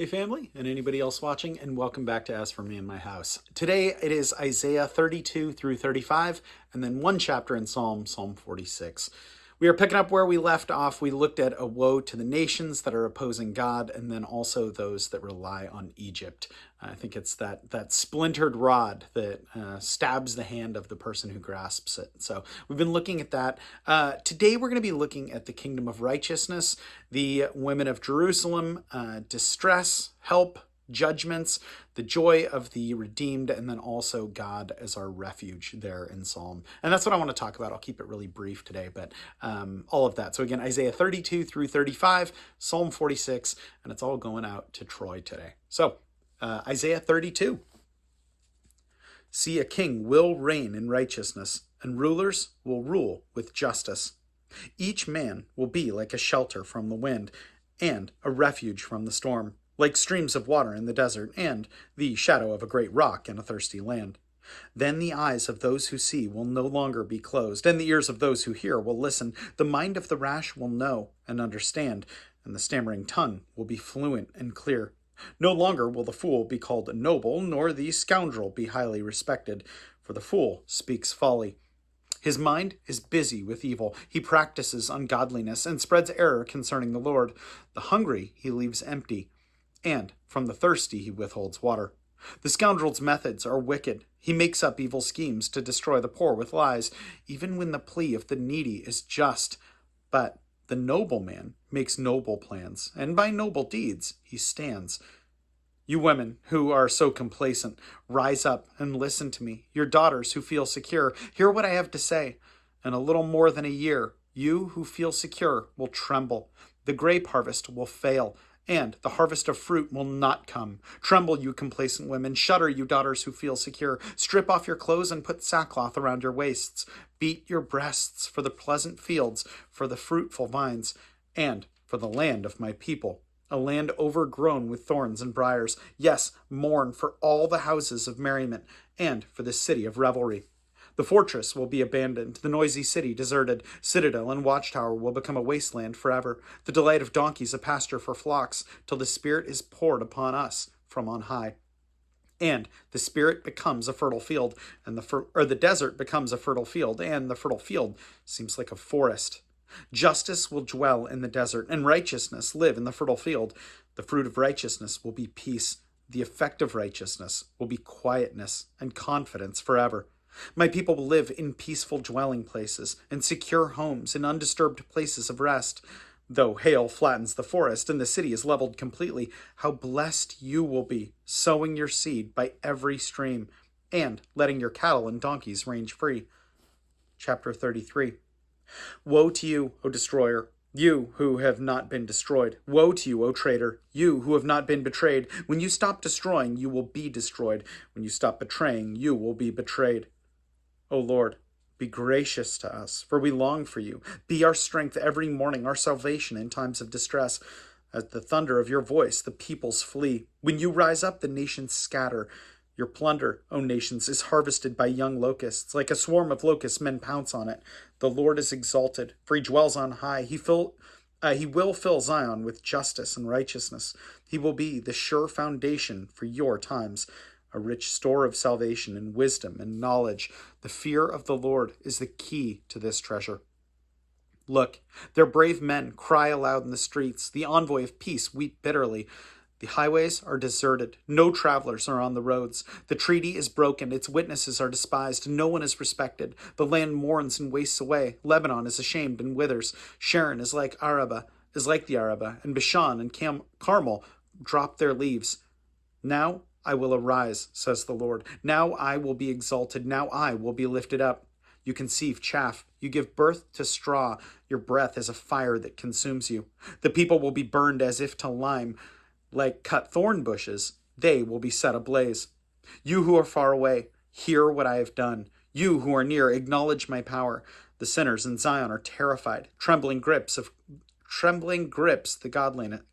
Hey family, and anybody else watching, and welcome back to As For Me and My House. Today it is Isaiah 32 through 35, and then one chapter in Psalm 46. We are picking up where we left off. We looked at a woe to the nations that are opposing God, and then also those that rely on Egypt. I think it's that splintered rod that stabs the hand of the person who grasps it. So we've been looking at that. Today we're going to be looking at the kingdom of righteousness, the women of Jerusalem, distress, help, judgments, the joy of the redeemed, and then also God as our refuge there in Psalm. And that's what I want to talk about. I'll keep it really brief today, but all of that. So again, Isaiah 32 through 35, Psalm 46, and it's all going out to Troy today. So Isaiah 32. See, a king will reign in righteousness, and rulers will rule with justice. Each man will be like a shelter from the wind and a refuge from the storm, like streams of water in the desert and the shadow of a great rock in a thirsty land. Then the eyes of those who see will no longer be closed, and the ears of those who hear will listen. The mind of the rash will know and understand, and the stammering tongue will be fluent and clear. No longer will the fool be called noble, nor the scoundrel be highly respected, for the fool speaks folly. His mind is busy with evil. He practices ungodliness and spreads error concerning the Lord. The hungry he leaves empty, and from the thirsty he withholds water. The scoundrel's methods are wicked. He makes up evil schemes to destroy the poor with lies, even when the plea of the needy is just. But the noble man makes noble plans, and by noble deeds he stands. You women who are so complacent, rise up and listen to me. Your daughters who feel secure, hear what I have to say. In a little more than a year, you who feel secure will tremble. The grape harvest will fail, and the harvest of fruit will not come. Tremble, you complacent women. Shudder, you daughters who feel secure. Strip off your clothes and put sackcloth around your waists. Beat your breasts for the pleasant fields, for the fruitful vines, and for the land of my people, a land overgrown with thorns and briars. Yes, mourn for all the houses of merriment, and for the city of revelry. The fortress will be abandoned, the noisy city deserted. Citadel and watchtower will become a wasteland forever. The delight of donkeys a pasture for flocks, till the Spirit is poured upon us from on high. And the Spirit becomes a fertile field, and the desert becomes a fertile field, and the fertile field seems like a forest. Justice will dwell in the desert, and righteousness live in the fertile field. The fruit of righteousness will be peace. The effect of righteousness will be quietness and confidence forever. My people will live in peaceful dwelling places and secure homes in undisturbed places of rest. Though hail flattens the forest and the city is leveled completely, how blessed you will be, sowing your seed by every stream and letting your cattle and donkeys range free. Chapter 33. Woe to you, O destroyer, you who have not been destroyed. Woe to you, O traitor, you who have not been betrayed. When you stop destroying, you will be destroyed. When you stop betraying, you will be betrayed. O Lord, be gracious to us, for we long for you. Be our strength every morning, our salvation in times of distress. At the thunder of your voice, the peoples flee. When you rise up, the nations scatter. Your plunder, O nations, is harvested by young locusts. Like a swarm of locusts, men pounce on it. The Lord is exalted, for he dwells on high. He will fill Zion with justice and righteousness. He will be the sure foundation for your times, a rich store of salvation and wisdom and knowledge. The fear of the Lord is the key to this treasure. Look, their brave men cry aloud in the streets. The envoy of peace weep bitterly. The highways are deserted. No travelers are on the roads. The treaty is broken. Its witnesses are despised. No one is respected. The land mourns and wastes away. Lebanon is ashamed and withers. Sharon is like the Araba, and Bashan and Carmel drop their leaves. Now I will arise, says the Lord. Now I will be exalted. Now I will be lifted up. You conceive chaff. You give birth to straw. Your breath is a fire that consumes you. The people will be burned as if to lime. Like cut thorn bushes, they will be set ablaze. You who are far away, hear what I have done. You who are near, acknowledge my power. The sinners in Zion are terrified. Trembling grips the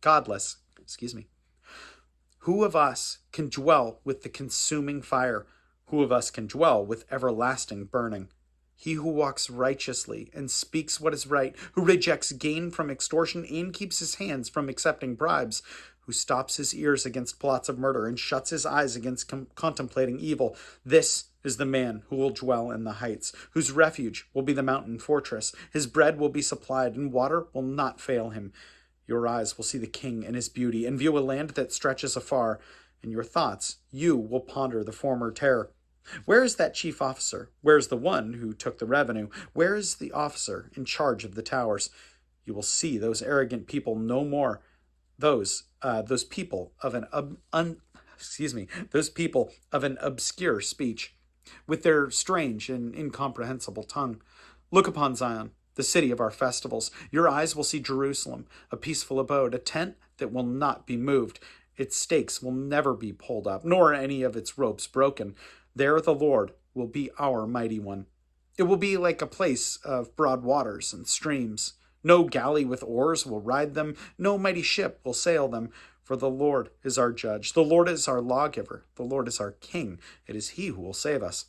godless. Who of us can dwell with the consuming fire? Who of us can dwell with everlasting burning? He who walks righteously and speaks what is right, who rejects gain from extortion and keeps his hands from accepting bribes, who stops his ears against plots of murder and shuts his eyes against contemplating evil. This is the man who will dwell in the heights, whose refuge will be the mountain fortress. His bread will be supplied, and water will not fail him. Your eyes will see the king in his beauty, and view a land that stretches afar. In your thoughts, you will ponder the former terror. Where is that chief officer? Where is the one who took the revenue? Where is the officer in charge of the towers? You will see those arrogant people no more. Those people of those people of an obscure speech, with their strange and incomprehensible tongue. Look upon Zion, the city of our festivals. Your eyes will see Jerusalem, a peaceful abode, a tent that will not be moved. Its stakes will never be pulled up, nor any of its ropes broken. There the Lord will be our mighty one. It will be like a place of broad waters and streams. No galley with oars will ride them, no mighty ship will sail them, for the Lord is our judge. The Lord is our lawgiver. The Lord is our king. It is he who will save us.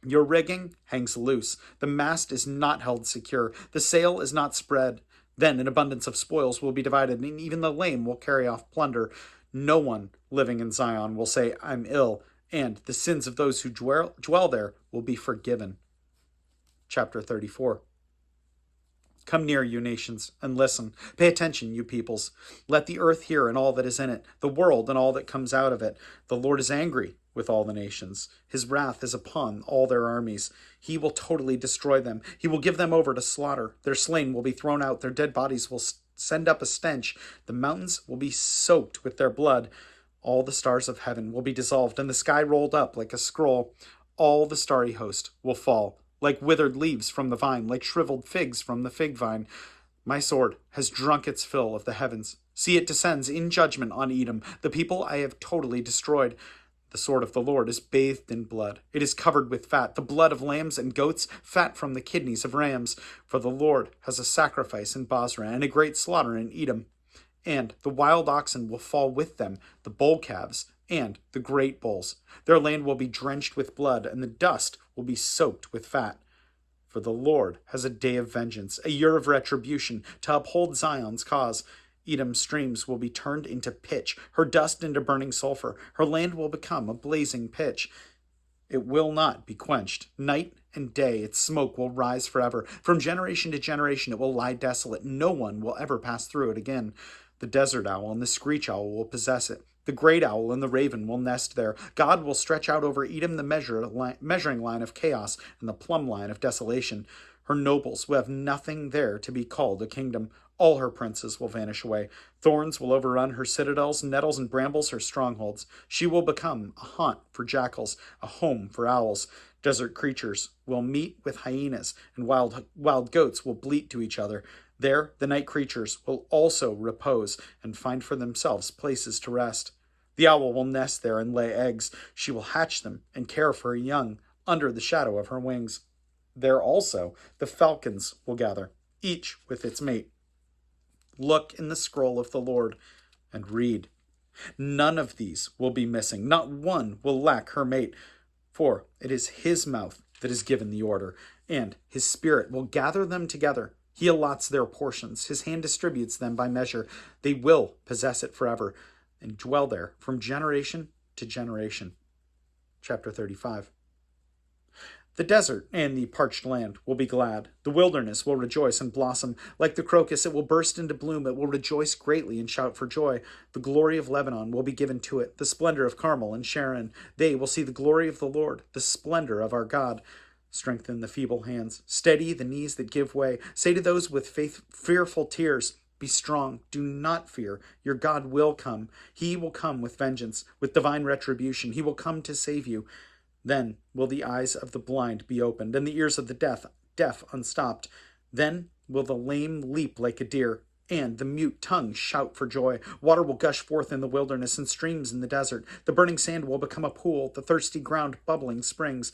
Your rigging hangs loose. The mast is not held secure. The sail is not spread. Then an abundance of spoils will be divided, and even the lame will carry off plunder. No one living in Zion will say, I'm ill, and the sins of those who dwell there will be forgiven. Chapter 34. Come near, you nations, and listen. Pay attention, you peoples. Let the earth hear and all that is in it, the world and all that comes out of it. The Lord is angry with all the nations. His wrath is upon all their armies. He will totally destroy them. He will give them over to slaughter. Their slain will be thrown out. Their dead bodies will send up a stench. The mountains will be soaked with their blood. All the stars of heaven will be dissolved, and the sky rolled up like a scroll. All the starry host will fall, like withered leaves from the vine, like shriveled figs from the fig vine. My sword has drunk its fill of the heavens. See, it descends in judgment on Edom, the people I have totally destroyed. The sword of the Lord is bathed in blood. It is covered with fat, the blood of lambs and goats, fat from the kidneys of rams. For the Lord has a sacrifice in Basra and a great slaughter in Edom. And the wild oxen will fall with them, the bull calves, and the great bulls. Their land will be drenched with blood, and the dust will be soaked with fat. For the Lord has a day of vengeance, a year of retribution, to uphold Zion's cause. Edom's streams will be turned into pitch, her dust into burning sulfur. Her land will become a blazing pitch. It will not be quenched. Night and day its smoke will rise forever. From generation to generation it will lie desolate. No one will ever pass through it again. The desert owl and the screech owl will possess it. The great owl and the raven will nest there. God will stretch out over Edom the measuring line of chaos and the plumb line of desolation. Her nobles will have nothing there to be called a kingdom. All her princes will vanish away. Thorns will overrun her citadels, nettles and brambles her strongholds. She will become a haunt for jackals, a home for owls. Desert creatures will meet with hyenas, and wild goats will bleat to each other. There, the night creatures will also repose and find for themselves places to rest. The owl will nest there and lay eggs. She will hatch them and care for her young under the shadow of her wings. There also the falcons will gather, each with its mate. Look in the scroll of the Lord and read. None of these will be missing. Not one will lack her mate. For it is his mouth that has given the order, and his spirit will gather them together. He allots their portions. His hand distributes them by measure. They will possess it forever and dwell there from generation to generation. Chapter 35. The desert and the parched land will be glad. The wilderness will rejoice and blossom. Like the crocus, it will burst into bloom. It will rejoice greatly and shout for joy. The glory of Lebanon will be given to it, the splendor of Carmel and Sharon. They will see the glory of the Lord, the splendor of our God. Strengthen the feeble hands. Steady the knees that give way. Say to those with fearful tears, be strong. Do not fear. Your God will come. He will come with vengeance, with divine retribution. He will come to save you. Then will the eyes of the blind be opened, and the ears of the deaf unstopped. Then will the lame leap like a deer, and the mute tongue shout for joy. Water will gush forth in the wilderness, and streams in the desert. The burning sand will become a pool, the thirsty ground bubbling springs.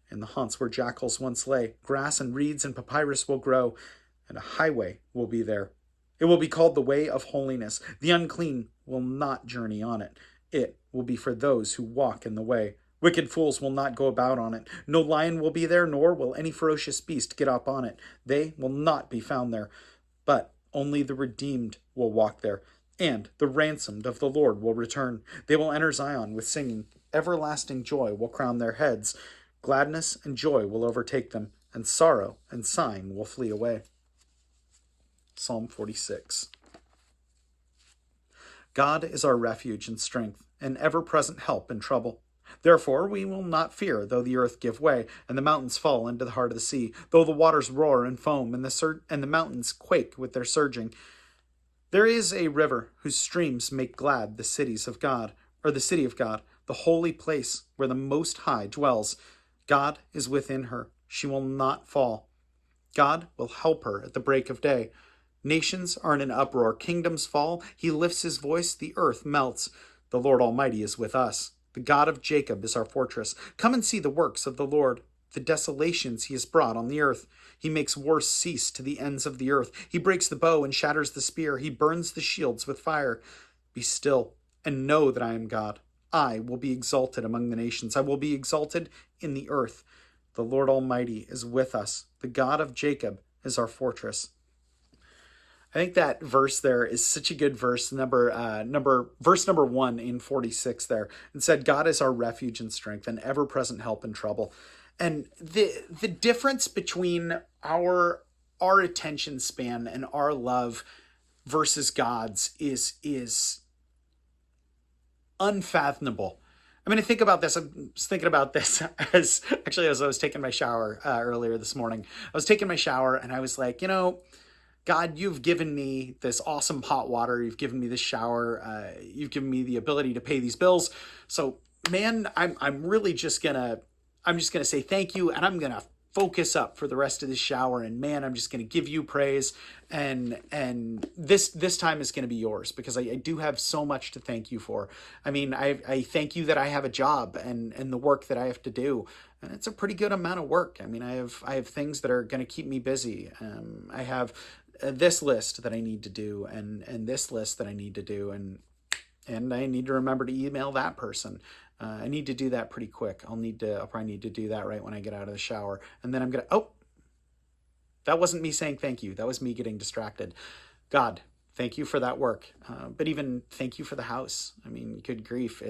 In the haunts where jackals once lay, grass and reeds and papyrus will grow, and a highway will be there. It will be called the way of holiness. The unclean will not journey on it. It will be for those who walk in the way. Wicked fools will not go about on it. No lion will be there, nor will any ferocious beast get up on it. They will not be found there, but only the redeemed will walk there. And the ransomed of the Lord will return. They will enter Zion with singing. Everlasting joy will crown their heads. Gladness and joy will overtake them, and sorrow and sighing will flee away. Psalm 46. God is our refuge and strength, an ever-present help in trouble. Therefore we will not fear, though the earth give way, and the mountains fall into the heart of the sea, though the waters roar and foam, and the mountains quake with their surging. There is a river whose streams make glad the cities of God, or the city of God, the holy place where the Most High dwells. God is within her. She will not fall. God will help her at the break of day. Nations are in an uproar. Kingdoms fall. He lifts his voice. The earth melts. The Lord Almighty is with us. The God of Jacob is our fortress. Come and see the works of the Lord, the desolations he has brought on the earth. He makes war cease to the ends of the earth. He breaks the bow and shatters the spear. He burns the shields with fire. Be still and know that I am God. I will be exalted among the nations. I will be exalted in the earth. The Lord Almighty is with us. The God of Jacob is our fortress. I think that verse there is such a good verse, verse number 1 in 46 there. It said, God is our refuge and strength, an ever-present help in trouble. And the difference between our attention span and our love versus God's is unfathomable. I mean, I think about this. I was thinking about this as I was taking my shower earlier this morning. I was taking my shower and I was like, God, you've given me this awesome hot water. You've given me this shower. You've given me the ability to pay these bills. So, man, I'm really just gonna say thank you, and I'm gonna focus up for the rest of this shower. And man, I'm just gonna give you praise. And this time is gonna be yours because I do have so much to thank you for. I mean, I thank you that I have a job and the work that I have to do. And it's a pretty good amount of work. I mean, I have things that are going to keep me busy. I have this list that I need to do and this list that I need to do. And I need to remember to email that person. I need to do that pretty quick. I'll probably need to do that right when I get out of the shower. And then I'm going to, that wasn't me saying thank you. That was me getting distracted. God, thank you for that work. But even thank you for the house. I mean, good grief.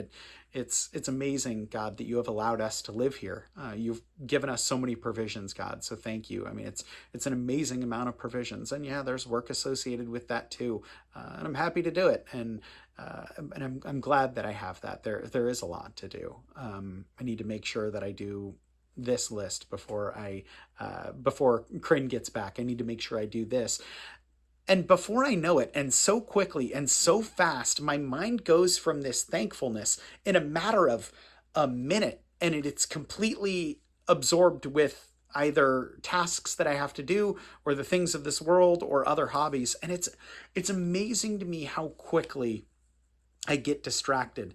It's amazing, God, that you have allowed us to live here. You've given us so many provisions, God. So thank you. I mean, it's an amazing amount of provisions. And yeah, there's work associated with that too. And I'm happy to do it. And I'm glad that I have that. There is a lot to do. I need to make sure that I do this list before Corinne gets back. I need to make sure I do this. And before I know it, and so quickly and so fast, my mind goes from this thankfulness in a matter of a minute, and it's completely absorbed with either tasks that I have to do or the things of this world or other hobbies. And it's amazing to me how quickly I get distracted.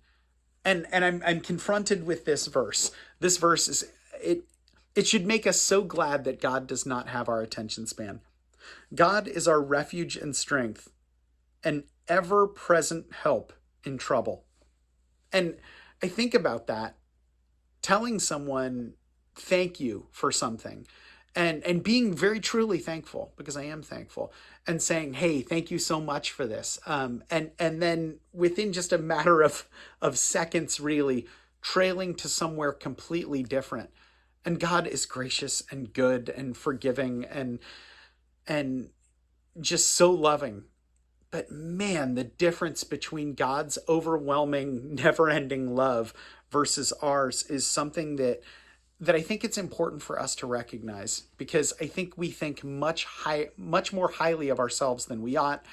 And I'm confronted with this verse. This verse is it should make us so glad that God does not have our attention span. God is our refuge and strength, an ever-present help in trouble. And I think about that, telling someone thank you for something and being very truly thankful, because I am thankful, and saying, hey, thank you so much for this. And then within just a matter of seconds, really trailing to somewhere completely different. And God is gracious and good and forgiving and just so loving. But man, the difference between God's overwhelming, never-ending love versus ours is something that I think it's important for us to recognize, because I think we think much more highly of ourselves than we ought,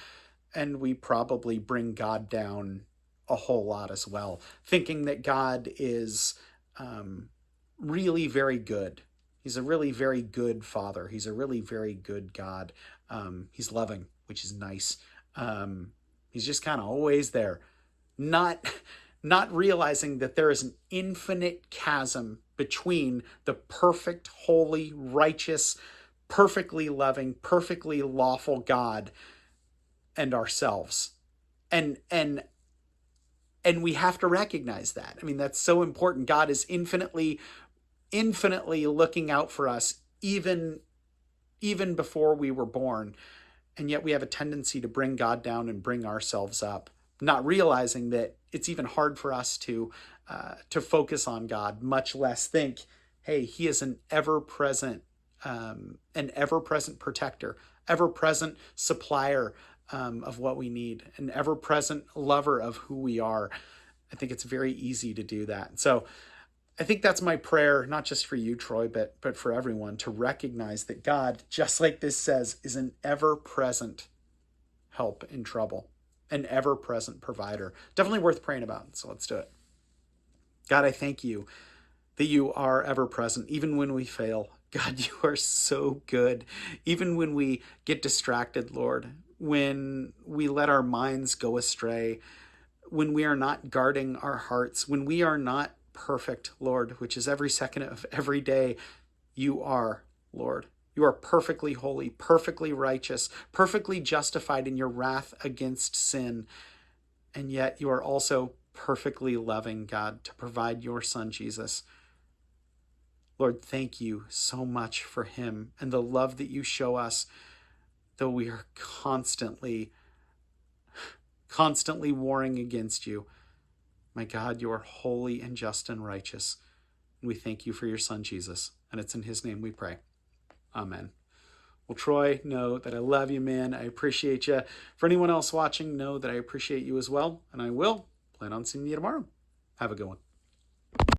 and we probably bring God down a whole lot as well, thinking that God is really very good. He's a really very good Father. He's a really very good God. He's loving, which is nice. He's just kind of always there, not realizing that there is an infinite chasm between the perfect, holy, righteous, perfectly loving, perfectly lawful God and ourselves. And we have to recognize that. I mean, that's so important. God is infinitely looking out for us, even before we were born. And yet we have a tendency to bring God down and bring ourselves up, not realizing that it's even hard for us to focus on God, much less think, hey, he is an ever-present protector, ever-present supplier of what we need, an ever-present lover of who we are. I think it's very easy to do that. So I think that's my prayer, not just for you, Troy, but for everyone, to recognize that God, just like this says, is an ever-present help in trouble, an ever-present provider. Definitely worth praying about. So let's do it. God, I thank you that you are ever-present, even when we fail. God, you are so good. Even when we get distracted, Lord, when we let our minds go astray, when we are not guarding our hearts, when we are not perfect, Lord, which is every second of every day, you are, Lord. You are perfectly holy, perfectly righteous, perfectly justified in your wrath against sin. And yet you are also perfectly loving, God, to provide your Son, Jesus. Lord, thank you so much for him and the love that you show us, though we are constantly warring against you. My God, you are holy and just and righteous. And we thank you for your Son, Jesus. And it's in his name we pray. Amen. Well, Troy, know that I love you, man. I appreciate you. For anyone else watching, know that I appreciate you as well. And I will plan on seeing you tomorrow. Have a good one.